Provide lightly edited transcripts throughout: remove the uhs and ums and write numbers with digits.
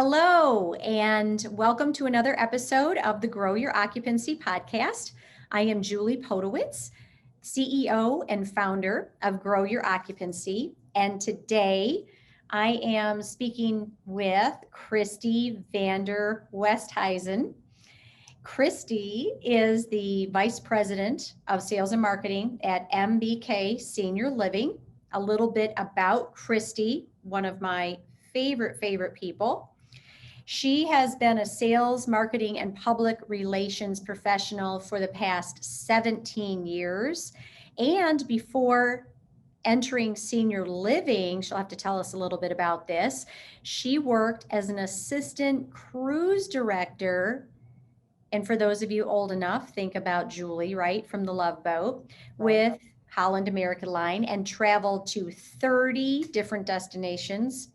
Hello, and welcome to another episode of the Grow Your Occupancy podcast. I am Julie Podewitz, CEO and founder of Grow Your Occupancy. And today I am speaking with Christy Van Der Westhuizen. Christy is the Vice President of Sales and Marketing at MBK Senior Living. A little bit about Christy, one of my favorite people. She has been a sales, marketing, and public relations professional for the past 17 years. And before entering senior living, she'll have to tell us a little bit about this. She worked as an assistant cruise director. And for those of you old enough, think about Julie, right, from the Love Boat, with Holland American Line, and traveled to 30 different destinations.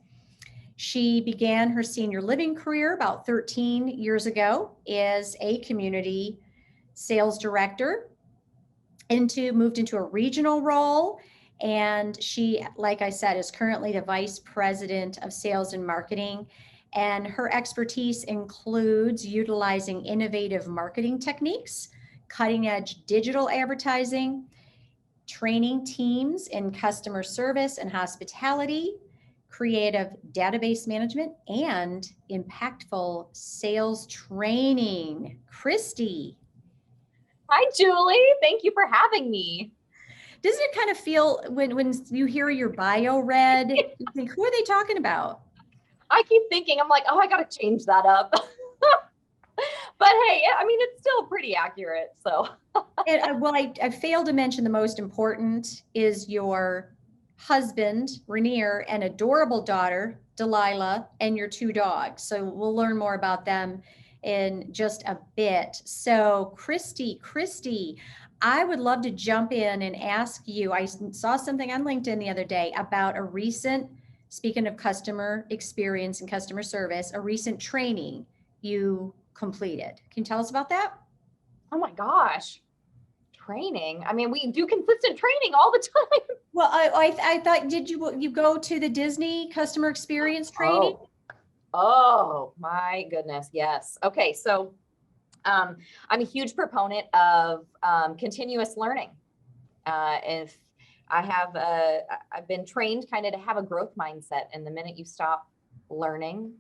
She began her senior living career about 13 years ago as a community sales director, moved into a regional role. And she, like I said, is currently the Vice President of Sales and Marketing. And her expertise includes utilizing innovative marketing techniques, cutting edge digital advertising, training teams in customer service and hospitality, creative database management, and impactful sales training. Christy. Hi, Julie. Thank you for having me. Doesn't it kind of feel when you hear your bio read, you think, who are they talking about? I keep thinking, I'm like, oh, I got to change that up. But hey, I mean, it's still pretty accurate. So, I failed to mention the most important is your husband, Rainier, and adorable daughter, Delilah, and your two dogs. So we'll learn more about them in just a bit. So Christy, I would love to jump in and ask you, I saw something on LinkedIn the other day about a recent, speaking of customer experience and customer service, a recent training you completed. Can you tell us about that? oh my gosh. Training. I mean, we do consistent training all the time. Well, I thought, did you go to the Disney customer experience training? Oh my goodness. Yes. Okay. So I'm a huge proponent of continuous learning. If I have, I've been trained kind of to have a growth mindset, and the minute you stop learning,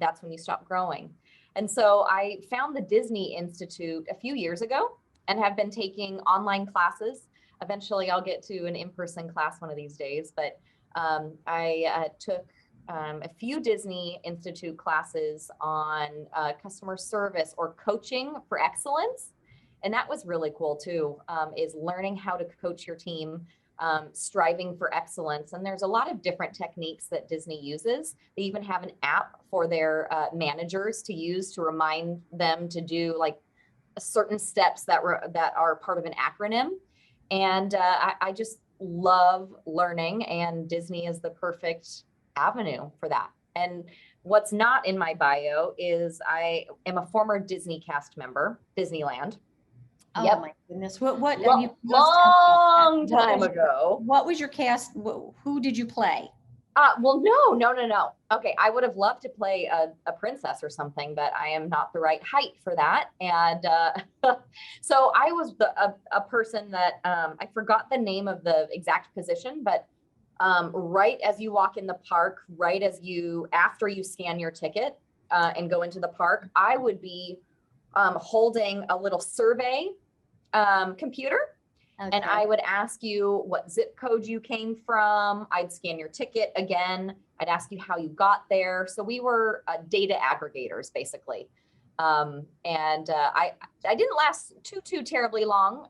that's when you stop growing. And so I found the Disney Institute a few years ago and have been taking online classes. Eventually I'll get to an in-person class one of these days, but I took a few Disney Institute classes on customer service or coaching for excellence. And that was really cool too, is learning how to coach your team, striving for excellence. And there's a lot of different techniques that Disney uses. They even have an app for their managers to use to remind them to do like certain steps that are part of an acronym. And I just love learning, and Disney is the perfect avenue for that. And what's not in my bio is I am a former Disney cast member, Disneyland. Oh Yep. my goodness. What long time ago. What was your cast? Who did you play? Well, no. Okay, I would have loved to play a princess or something, but I am not the right height for that. And so I was a person that I forgot the name of the exact position, but right as you walk in the park, after you scan your ticket and go into the park, I would be holding a little survey computer. Okay. And I would ask you what zip code you came from. I'd scan your ticket again. I'd ask you how you got there. So we were data aggregators, basically. I didn't last too terribly long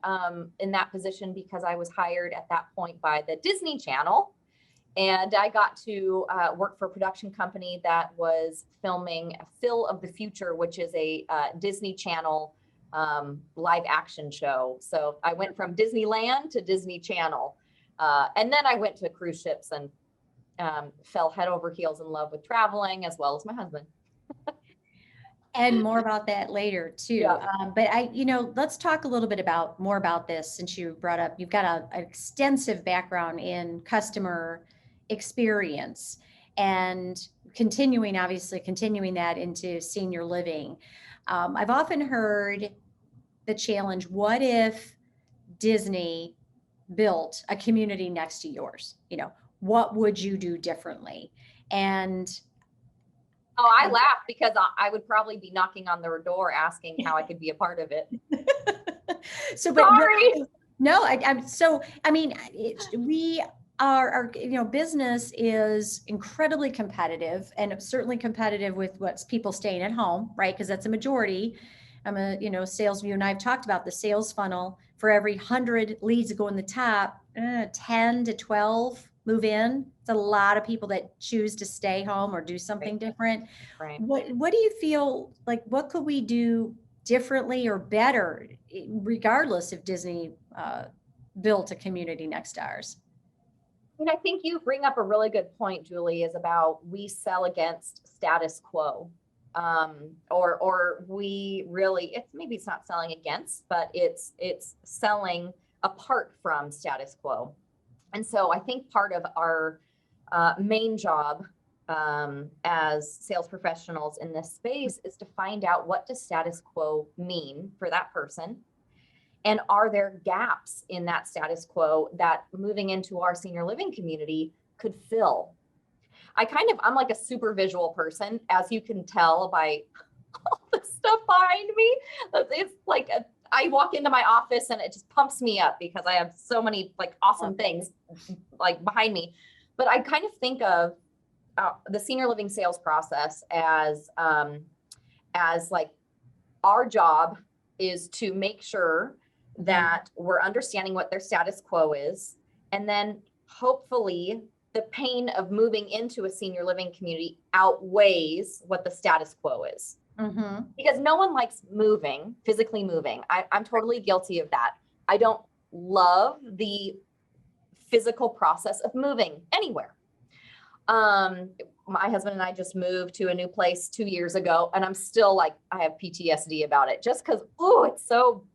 in that position because I was hired at that point by the Disney Channel. And I got to work for a production company that was filming Phil of the Future, which is a Disney Channel live action show. So I went from Disneyland to Disney Channel. And then I went to cruise ships and fell head over heels in love with traveling, as well as my husband. And more about that later too. Yeah. But let's talk a little bit more about this, since you brought up, you've got an extensive background in customer experience. And continuing that into senior living. I've often heard the challenge, what if Disney built a community next to yours? What would you do differently? And Oh, I laugh because I would probably be knocking on their door asking how I could be a part of it. so, Sorry. No, we our business is incredibly competitive, and certainly competitive with what's people staying at home, right? Because that's a majority. I'm a sales. You and I have talked about the sales funnel. For every 100 leads that go in the top, 10 to 12 move in. It's a lot of people that choose to stay home or do something different. Right. What do you feel like? What could we do differently or better, regardless if Disney built a community next to ours? And I think you bring up a really good point, Julie, is about we sell against status quo. Or we really, maybe it's not selling against, but it's selling apart from status quo. And so I think part of our main job as sales professionals in this space is to find out, what does status quo mean for that person? And are there gaps in that status quo that moving into our senior living community could fill? I'm like a super visual person, as you can tell by all the stuff behind me. It's like I walk into my office and it just pumps me up because I have so many like awesome things like behind me. But I kind of think of the senior living sales process as like, our job is to make sure that we're understanding what their status quo is, and then hopefully the pain of moving into a senior living community outweighs what the status quo is. Mm-hmm. Because no one likes physically moving. I'm totally guilty of that. I don't love the physical process of moving anywhere. My husband and I just moved to a new place 2 years ago, and I'm still like, I have PTSD about it, just because, it's so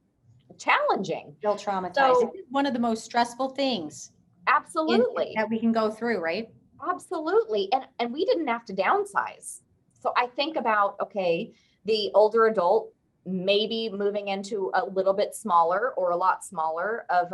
challenging. Still traumatized. It's one of the most stressful things. Absolutely. That we can go through, right? Absolutely. And we didn't have to downsize. So I think about, okay, the older adult maybe moving into a little bit smaller or a lot smaller of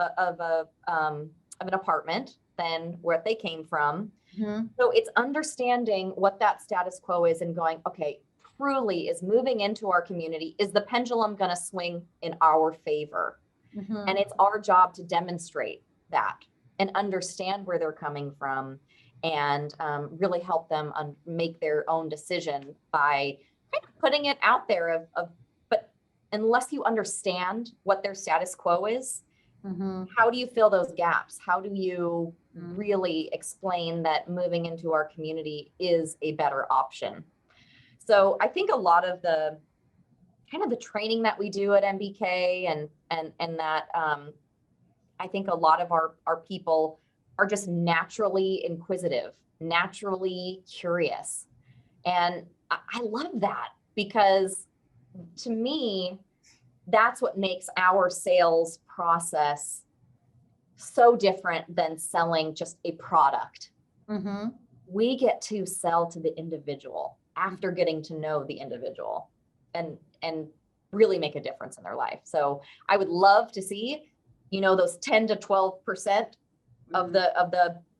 an apartment than where they came from. Mm-hmm. So it's understanding what that status quo is and going, okay, truly is moving into our community, is the pendulum going to swing in our favor? Mm-hmm. And it's our job to demonstrate that and understand where they're coming from, and really help them make their own decision by kind of putting it out there but unless you understand what their status quo is, mm-hmm. how do you fill those gaps? How do you really explain that moving into our community is a better option? So I think a lot of the kind of the training that we do at MBK and that I think a lot of our people are just naturally inquisitive, naturally curious. And I love that, because to me, that's what makes our sales process so different than selling just a product. Mm-hmm. We get to sell to the individual after getting to know the individual and really make a difference in their life. So I would love to see, those 10 to 12% of the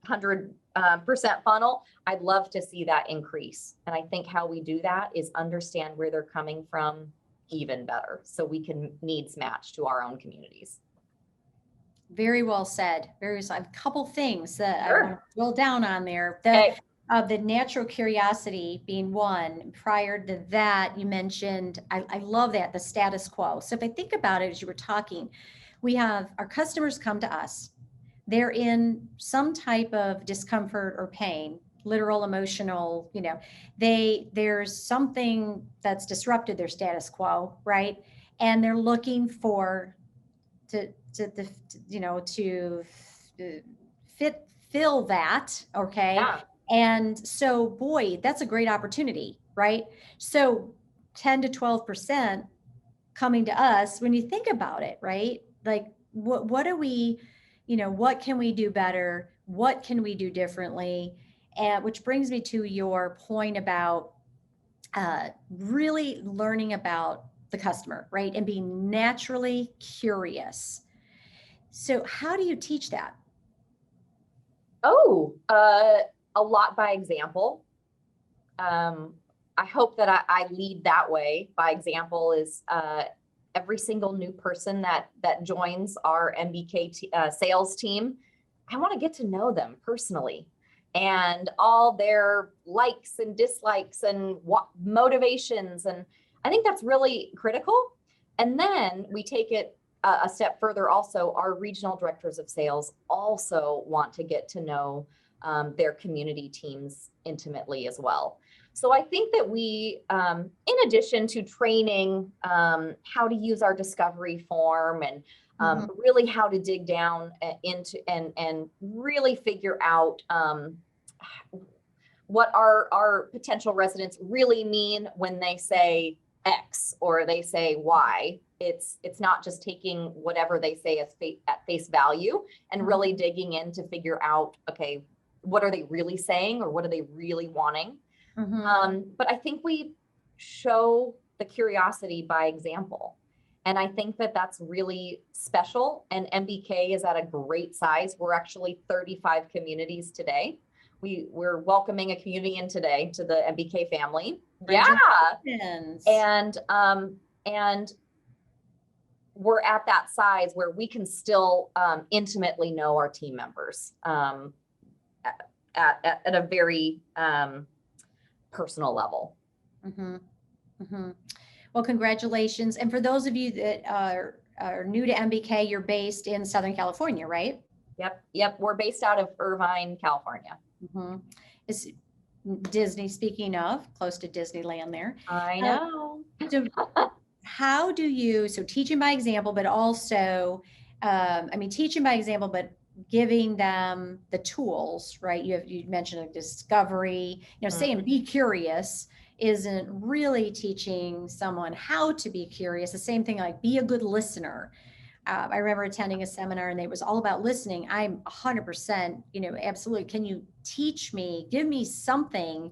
100% funnel. I'd love to see that increase. And I think how we do that is understand where they're coming from even better, so we can needs match to our own communities. Very well said. Very well. A couple things that Sure. I want to drill down on there. The natural curiosity being one. Prior to that, you mentioned, I love that, the status quo. So if I think about it, as you were talking, we have our customers come to us. They're in some type of discomfort or pain, literal, emotional, there's something that's disrupted their status quo, right? And they're looking for to fill that. Okay. Yeah. And so, boy, that's a great opportunity, right? So 10 to 12% coming to us, when you think about it, right? Like, what do we, what can we do better? What can we do differently? And which brings me to your point about really learning about the customer, right? And being naturally curious. So how do you teach that? Oh, a lot by example. I hope that I lead that way. By example is every single new person that joins our MBK sales team. I want to get to know them personally and all their likes and dislikes and what motivations. And I think that's really critical. And then we take it a step further. Also, our regional directors of sales also want to get to know their community teams intimately as well. So I think that we, in addition to training how to use our discovery form and really how to dig down into and really figure out what our potential residents really mean when they say X or they say Y. It's not just taking whatever they say as at face value and really digging in to figure out, okay, what are they really saying or what are they really wanting? But I think we show the curiosity by example. And I think that that's really special. And MBK is at a great size. We're actually 35 communities today. We're welcoming a community in today to the MBK family. Yeah. And we're at that size where we can still intimately know our team members at a very personal level. Well, congratulations. And for those of you that are new to MBK, you're based in Southern California, right? Yep. We're based out of Irvine, California. Is Disney, speaking of, close to Disneyland there. I know. So how do you, so teaching by example, but also, teaching by example, but giving them the tools, right? You mentioned a discovery, saying be curious isn't really teaching someone how to be curious. The same thing, like be a good listener. I remember attending a seminar and it was all about listening. I'm 100%, absolutely. Can you teach me, give me something,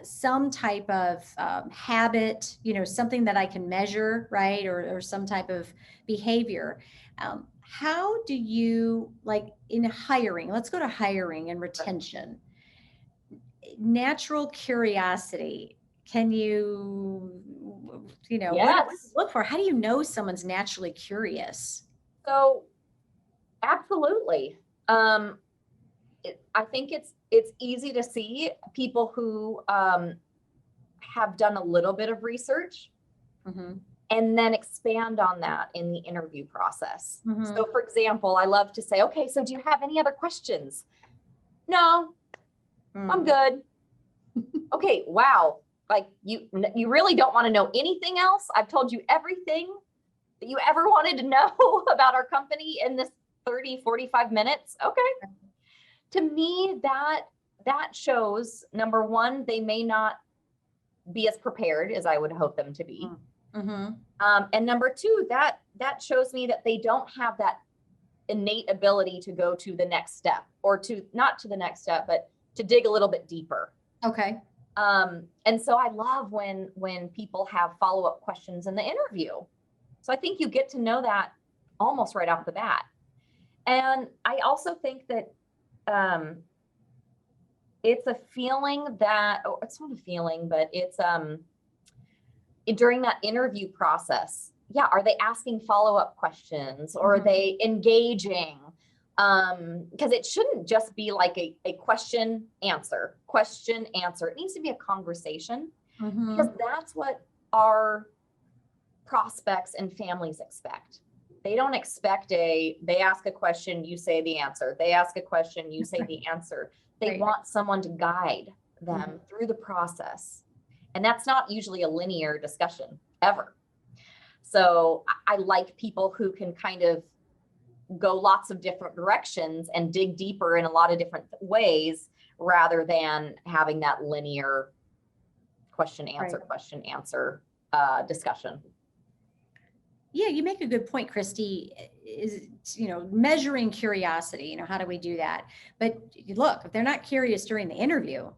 some type of habit, something that I can measure, right? Or some type of behavior. How do you, like in hiring, let's go to hiring and retention, natural curiosity. Can you, Yes. What do you look for? How do you know someone's naturally curious? So absolutely. I think it's easy to see people who have done a little bit of research and then expand on that in the interview process. So for example, I love to say, okay, so do you have any other questions? No, I'm good. Okay, wow. Like you really don't want to know anything else? I've told you everything that you ever wanted to know about our company in this 30, 45 minutes. Okay. To me, that shows, number one, they may not be as prepared as I would hope them to be. And number two, that shows me that they don't have that innate ability to go to the next step, or to not to the next step, but to dig a little bit deeper. Okay. And so I love when people have follow-up questions in the interview. So I think you get to know that almost right off the bat. And I also think that it's a feeling that, it's not a feeling, but it's during that interview process. Yeah. Are they asking follow-up questions, or are they engaging? Because it shouldn't just be like a question, answer. It needs to be a conversation, because that's what our prospects and families expect. They don't expect they ask a question, you say the answer. They ask a question, you say the answer. They want someone to guide them through the process. And that's not usually a linear discussion ever. So I like people who can kind of go lots of different directions and dig deeper in a lot of different ways, rather than having that linear question, answer discussion. Yeah, you make a good point, Christy, is, measuring curiosity, how do we do that? But look, if they're not curious during the interview.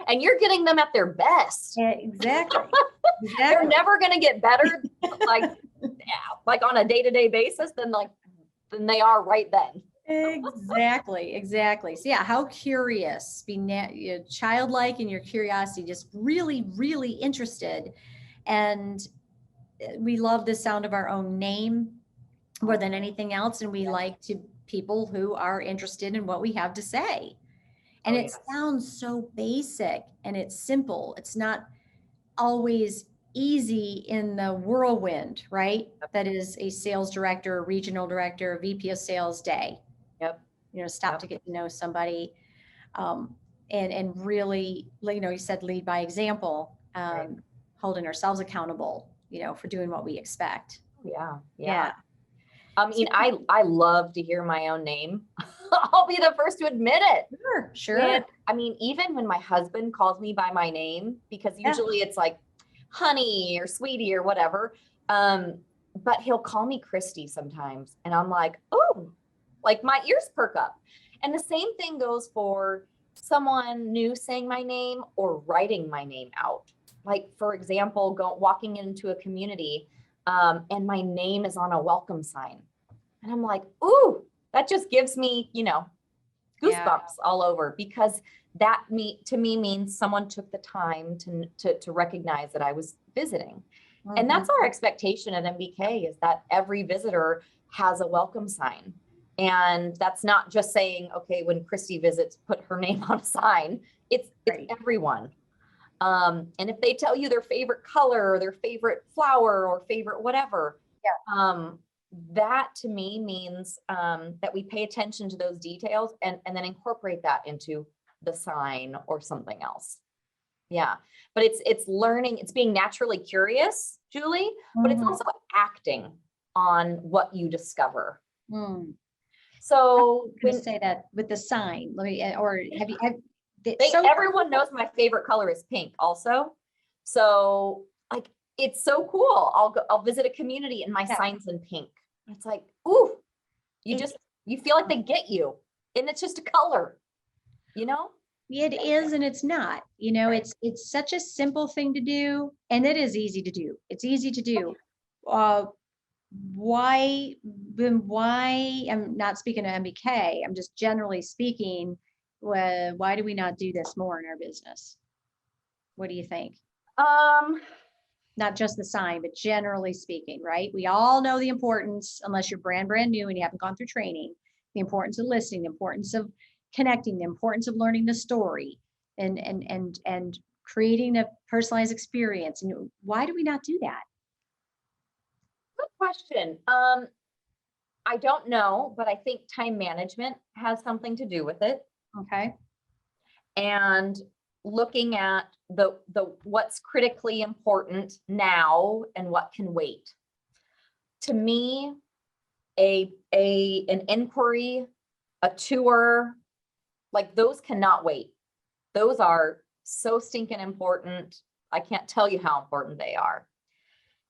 And you're getting them at their best. Yeah, exactly. They're never going to get better like on a day-to-day basis than they are right then. Exactly. So yeah, how curious, be childlike in your curiosity, just really, really interested. And we love the sound of our own name more than anything else. And we like to people who are interested in what we have to say. And it sounds so basic and it's simple. It's not always easy in the whirlwind, right? That is a sales director, regional director, VP of sales day. Yep. Stop to get to know somebody. And really, you said lead by example, Right. holding ourselves accountable, for doing what we expect. Yeah. I mean, I love to hear my own name. I'll be the first to admit it. Sure. And, I mean, even when my husband calls me by my name, because usually it's like honey or sweetie or whatever. But he'll call me Christy sometimes. And I'm like, oh, like my ears perk up. And the same thing goes for someone new saying my name or writing my name out. Like, for example, walking into a community and my name is on a welcome sign. And I'm like, ooh, that just gives me, goosebumps all over, because that to me means someone took the time to recognize that I was visiting. Mm-hmm. And that's our expectation at MBK, is that every visitor has a welcome sign. And that's not just saying, okay, when Christy visits, put her name on a sign. It's everyone. And if they tell you their favorite color or their favorite flower or favorite whatever, that to me means that we pay attention to those details and then incorporate that into the sign or something else. Yeah. But it's learning, it's being naturally curious, Julie, but it's also acting on what you discover. So when say that with the sign, everyone knows my favorite color is pink also. So like, it's so cool. I'll visit a community and my sign's in pink. It's like, ooh, you feel like they get you, and it's just a color, It is, and it's not, it's such a simple thing to do, and it is easy to do. It's easy to do. Why I'm not speaking to MBK, I'm just generally speaking, why do we not do this more in our business? What do you think? Not just the sign, but generally speaking, right? We all know the importance, unless you're brand new and you haven't gone through training, the importance of listening, the importance of connecting, the importance of learning the story and creating a personalized experience. And why do we not do that? Good question. I don't know, but I think time management has something to do with it. Okay. And looking at the what's critically important now and what can wait. To me, an inquiry, a tour, like those cannot wait. Those are so stinking important. I can't tell you how important they are.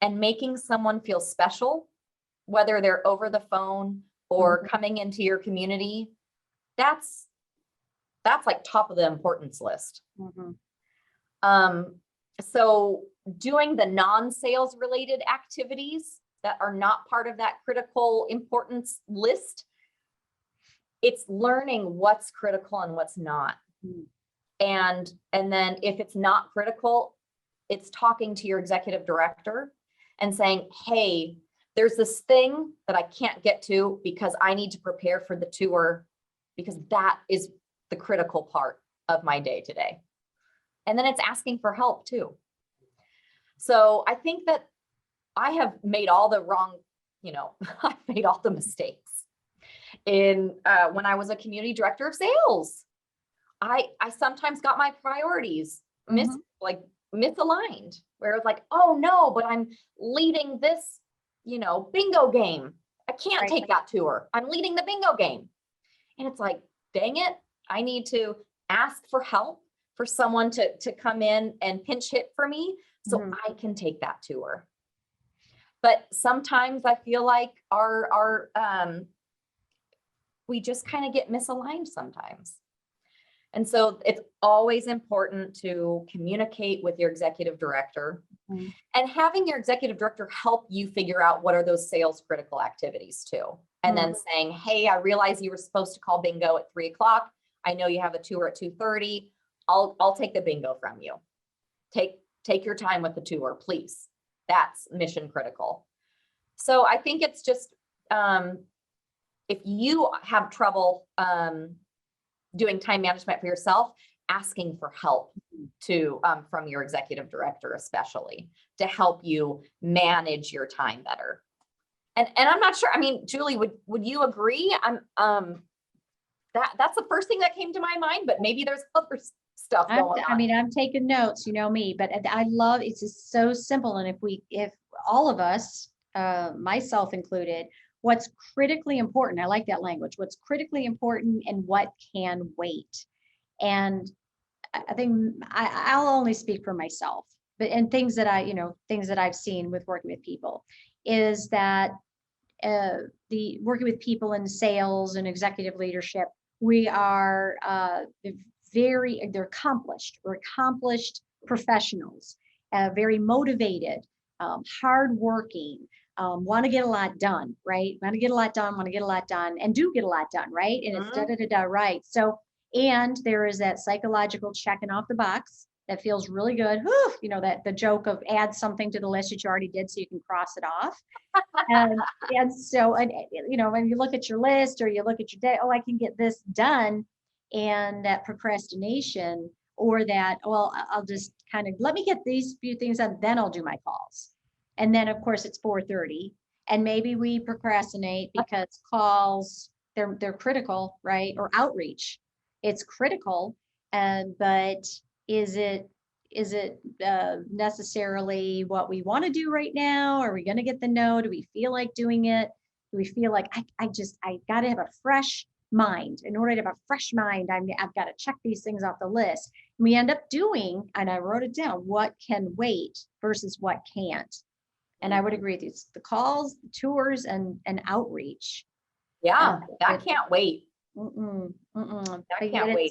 And making someone feel special, whether they're over the phone or coming into your community, that's like top of the importance list. So doing the non-sales related activities that are not part of that critical importance list, it's learning what's critical and what's not. And then if it's not critical, it's talking to your executive director and saying, hey, there's this thing that I can't get to because I need to prepare for the tour, because that is the critical part of my day today. And then it's asking for help too. So I think that I have made all the wrong, I've made all the mistakes in when I was a community director of sales. I sometimes got my priorities misaligned, where it's like, oh no, but I'm leading this, bingo game. I can't take that tour. I'm leading the bingo game. And it's like, dang it, I need to ask for help for someone to come in and pinch hit for me so I can take that tour. But sometimes I feel like our we just kind of get misaligned sometimes. And so it's always important to communicate with your executive director, and having your executive director help you figure out what are those sales critical activities too. And then saying, hey, I realize you were supposed to call bingo at 3 o'clock. I know you have a tour at 2:30. I'll take the bingo from you. Take your time with the tour, please. That's mission critical. So I think it's just, if you have trouble doing time management for yourself, asking for help to from your executive director, especially to help you manage your time better. And I'm not sure. I mean, Julie, would you agree? That's the first thing that came to my mind, but maybe there's other stuff going on. I mean, I'm taking notes, you know me, but I love, it's just so simple. And if all of us, myself included, what's critically important, I like that language, what's critically important and what can wait. And I think I'll only speak for myself, but, and things that things that I've seen with working with people is that the working with people in sales and executive leadership, we are they're accomplished. We're accomplished professionals, very motivated, hardworking, want to get a lot done, right? Want to get a lot done, and do get a lot done, right? And it's da-da-da-da, right? So, and there is that psychological checking off the box that feels really good. Whew, you know, that the joke of add something to the list that you already did so you can cross it off. And so, and you know, when you look at your list or you look at your day, oh, I can get this done. And that procrastination, or that, well, I'll just kind of, let me get these few things done, then I'll do my calls. And then of course it's 4:30 and maybe we procrastinate because calls, they're critical, right? Or outreach, it's critical. But is it necessarily what we want to do right now? Are we going to get the no? Do we feel like doing it? Do we feel like I got to have a fresh mind? In order to have a fresh mind, I've got to check these things off the list. And we end up doing, and I wrote it down, what can wait versus what can't. And I would agree with you. It's the calls, the tours, and outreach. Yeah, that can't wait. That can't wait.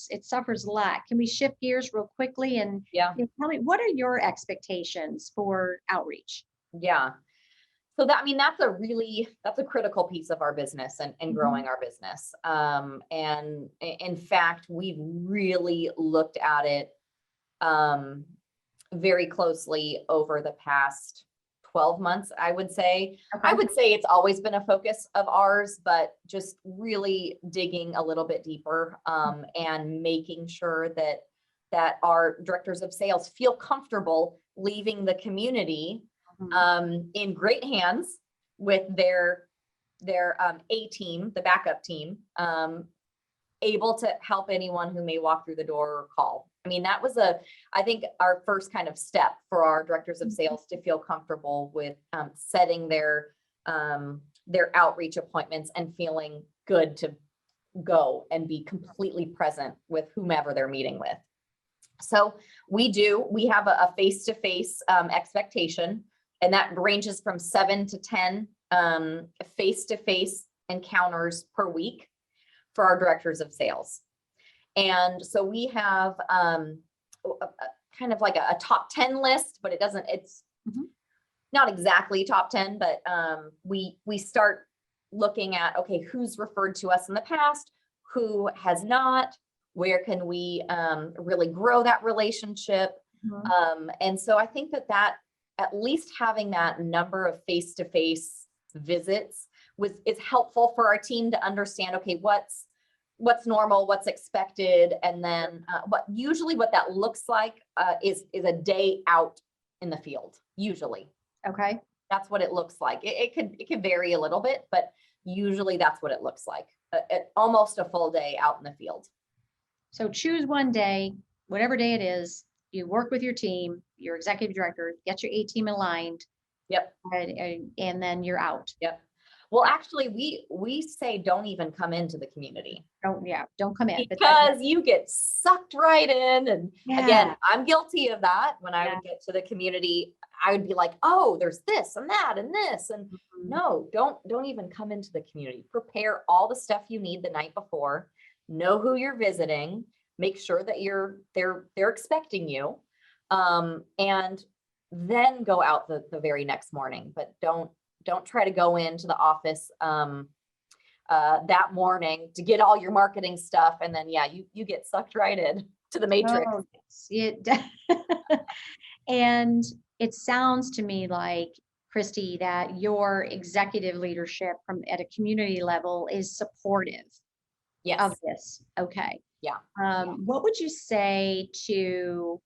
It suffers a lot. Can we shift gears real quickly and tell me, what are your expectations for outreach? Yeah. So that, I mean, that's a critical piece of our business and growing our business. And in fact, we've really looked at it very closely over the past 12 months, I would say. Okay. I would say it's always been a focus of ours, but just really digging a little bit deeper and making sure that our directors of sales feel comfortable leaving the community in great hands with their A team, the backup team, able to help anyone who may walk through the door or call. I mean, that was I think our first kind of step for our directors of sales to feel comfortable with setting their outreach appointments and feeling good to go and be completely present with whomever they're meeting with. So we have a face-to-face expectation, and that ranges from 7 to 10 face-to-face encounters per week for our directors of sales. And so we have kind of like a top 10 list, but it's not exactly top 10, but we start looking at, okay, who's referred to us in the past, who has not, where can we really grow that relationship? And so I think that at least having that number of face-to-face visits is helpful for our team to understand, okay, what's normal, what's expected. And then what that looks like is a day out in the field, usually. Okay. That's what it looks like. It could vary a little bit, but usually that's what it looks like. Almost a full day out in the field. So choose one day, whatever day it is, you work with your team, your executive director, get your A team aligned. Yep. And then you're out. Yep. Well, actually, we say don't even come into the community. Don't come in. Because you get sucked right in. And again, I'm guilty of that. When I would get to the community, I would be like, oh, there's this and that and this. And Mhm. no, don't even come into the community. Prepare all the stuff you need the night before. Know who you're visiting. Make sure that they're expecting you. And then go out the very next morning. But don't try to go into the office that morning to get all your marketing stuff. And then, yeah, you get sucked right in to the matrix. Oh, yes. And it sounds to me like, Christy, that your executive leadership from at a community level is supportive of Yes. this. Okay. Yeah. What would you say to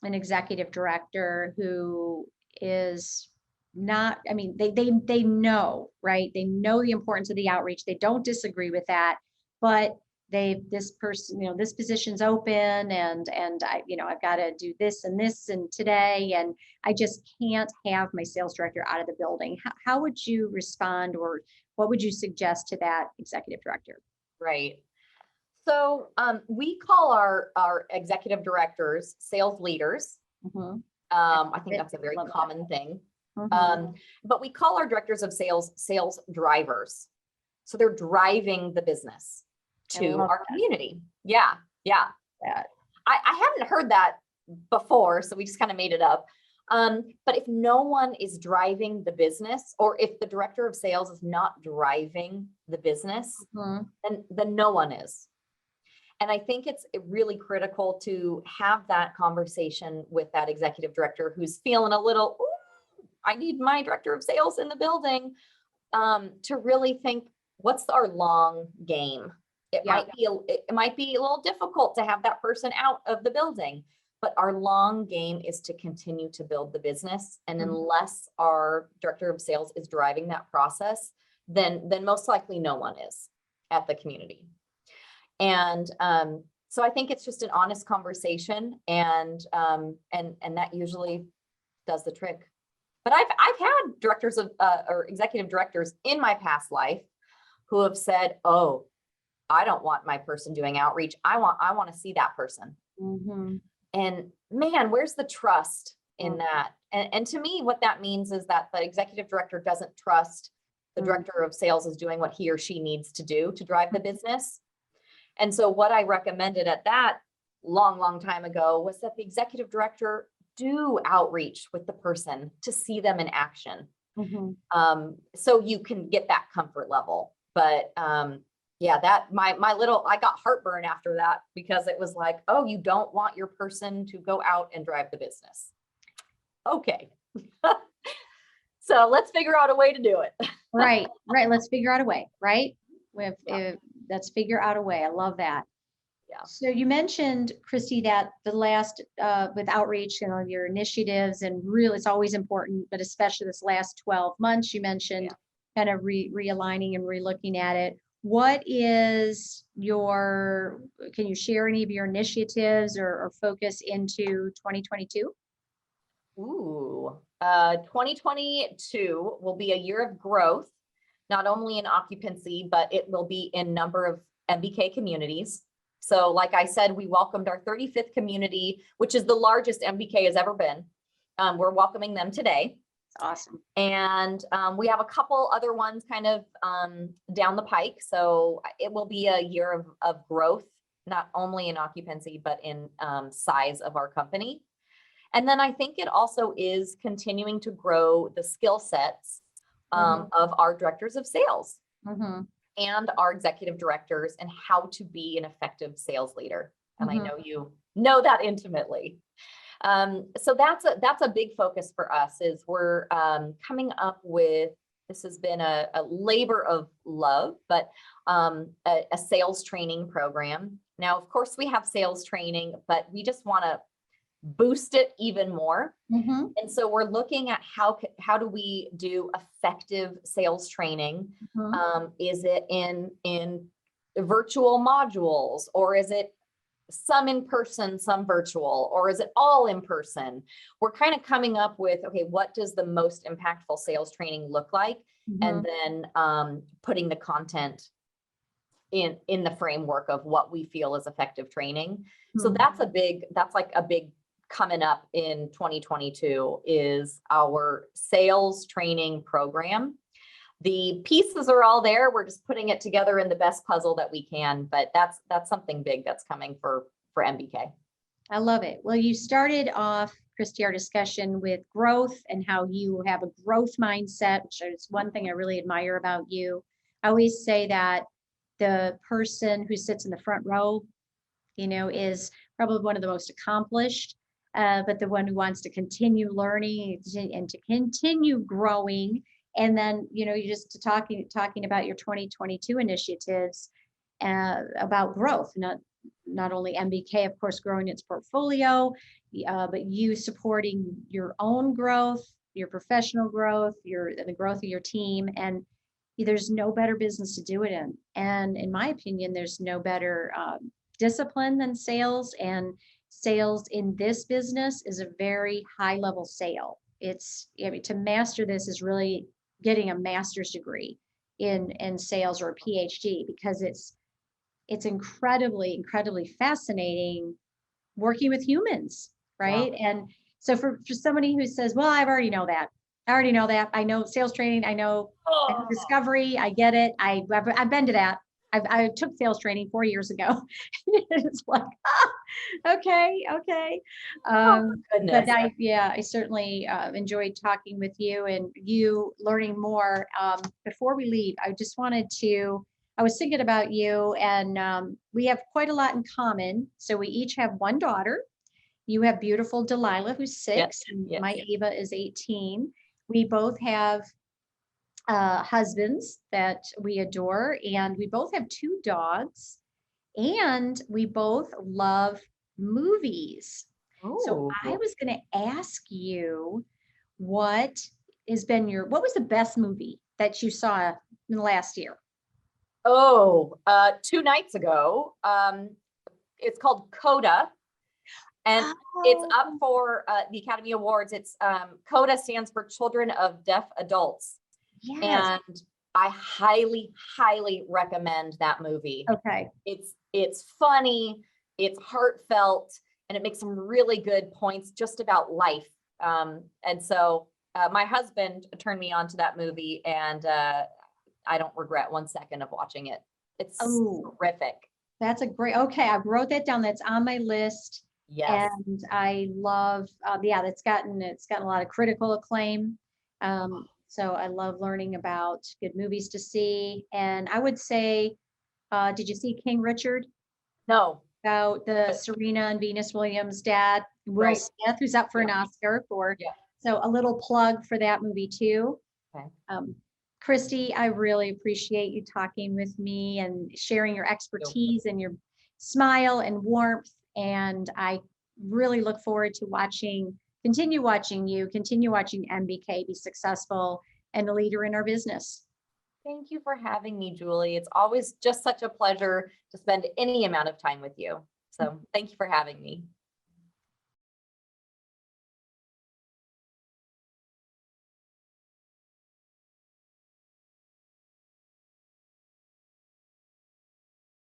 an executive director who is not, I mean, they know, right? They know the importance of the outreach. They don't disagree with that, but this person, this position's open and I've got to do this and today, and I just can't have my sales director out of the building. How would you respond, or what would you suggest to that executive director? Right. So we call our executive directors sales leaders. Mhm. I think that's a very Love that. common thing. Mhm. But we call our directors of sales drivers. So they're driving the business I to love our that. community. Yeah. Yeah. That. I hadn't heard that before, so we just kind of made it up. But if no one is driving the business, or if the director of sales is not driving the business, Mhm. then no one is. And I think it's really critical to have that conversation with that executive director who's feeling a little, "Ooh, I need my director of sales in the building," to really think, what's our long game? It Yeah. might be a little difficult to have that person out of the building, but our long game is to continue to build the business. And Mhm. unless our director of sales is driving that process, then most likely no one is at the community. And so I think it's just an honest conversation, and that usually does the trick. But I've had directors of or executive directors in my past life who have said, "Oh, I don't want my person doing outreach. I want to see that person." Mhm. And man, where's the trust in Mhm. that? And to me, what that means is that the executive director doesn't trust the Mhm. director of sales is doing what he or she needs to do to drive the business. And so what I recommended at that long time ago was that the executive director do outreach with the person to see them in action. Mhm. So you can get that comfort level. But yeah, that I got heartburn after that, because it was like, oh, you don't want your person to go out and drive the business. Okay. So let's figure out a way to do it. Right. Let's figure out a way, right? Yeah. Let's figure out a way. I love that. Yeah. So you mentioned, Christy, that the last with outreach, your initiatives, and really it's always important, but especially this last 12 months, you mentioned kind of realigning and relooking at it. What is can you share any of your initiatives or focus into 2022? Ooh, 2022 will be a year of growth, not only in occupancy, but it will be in number of MBK communities. So like I said, we welcomed our 35th community, which is the largest MBK has ever been. We're welcoming them today. Awesome. And we have a couple other ones kind of down the pike. So it will be a year of growth, not only in occupancy, but in size of our company. And then I think it also is continuing to grow the skill sets of our directors of sales and our executive directors, and how to be an effective sales leader. And I know you know that intimately. So that's a big focus for us. Is we're coming up with, this has been a labor of love, but a sales training program. Now, of course, we have sales training, but we just want to boost it even more. And so we're looking at how do we do effective sales training? Is it in virtual modules, or is it some in person, some virtual, or is it all in person? We're kind of coming up with, okay, what does the most impactful sales training look like? And then putting the content in the framework of what we feel is effective training. So that's like a big coming up in 2022 is our sales training program. The pieces are all there. We're just putting it together in the best puzzle that we can, but that's something big that's coming for MBK. I love it. Well, you started off, Christy, our discussion with growth and how you have a growth mindset, which is one thing I really admire about you. I always say that the person who sits in the front row, is probably one of the most accomplished, but the one who wants to continue learning and to continue growing. And then, you just talking about your 2022 initiatives about growth, not only MBK, of course, growing its portfolio, but you supporting your own growth, your professional growth, the growth of your team. And there's no better business to do it in. And in my opinion, there's no better discipline than sales. And sales in this business is a very high level sale. To master this is really getting a master's degree in sales or a PhD, because it's incredibly fascinating working with humans, right? Wow. And so for somebody who says, well, I already know that. I know sales training. I know discovery. I get it. I've been to that. I took sales training 4 years ago. It's like, okay. Goodness. But I certainly enjoyed talking with you and you learning more. Before we leave, I was thinking about you, and we have quite a lot in common. So we each have one daughter. You have beautiful Delilah, who's 6, and my Ava is 18. We both have husbands that we adore, and we both have 2 dogs, and we both love movies. Ooh. So I was going to ask you, what was the best movie that you saw in the last year? 2 nights ago. It's called Coda, and it's up for the Academy Awards. It's Coda stands for Children of Deaf Adults. Yes. And I highly, highly recommend that movie. Okay. It's funny, it's heartfelt, and it makes some really good points just about life. And so my husband turned me on to that movie, and I don't regret 1 second of watching it. It's terrific. That's okay. I wrote that down. That's on my list. Yes. And I love, it's gotten a lot of critical acclaim. So I love learning about good movies to see. And I would say, did you see King Richard? No. About the Serena and Venus Williams' dad, Will Smith, who's up for an Oscar for. Yeah. So a little plug for that movie too. Okay. Christy, I really appreciate you talking with me and sharing your expertise and your smile and warmth. And I really look forward to continue watching MBK be successful and a leader in our business. Thank you for having me, Julie. It's always just such a pleasure to spend any amount of time with you. So thank you for having me.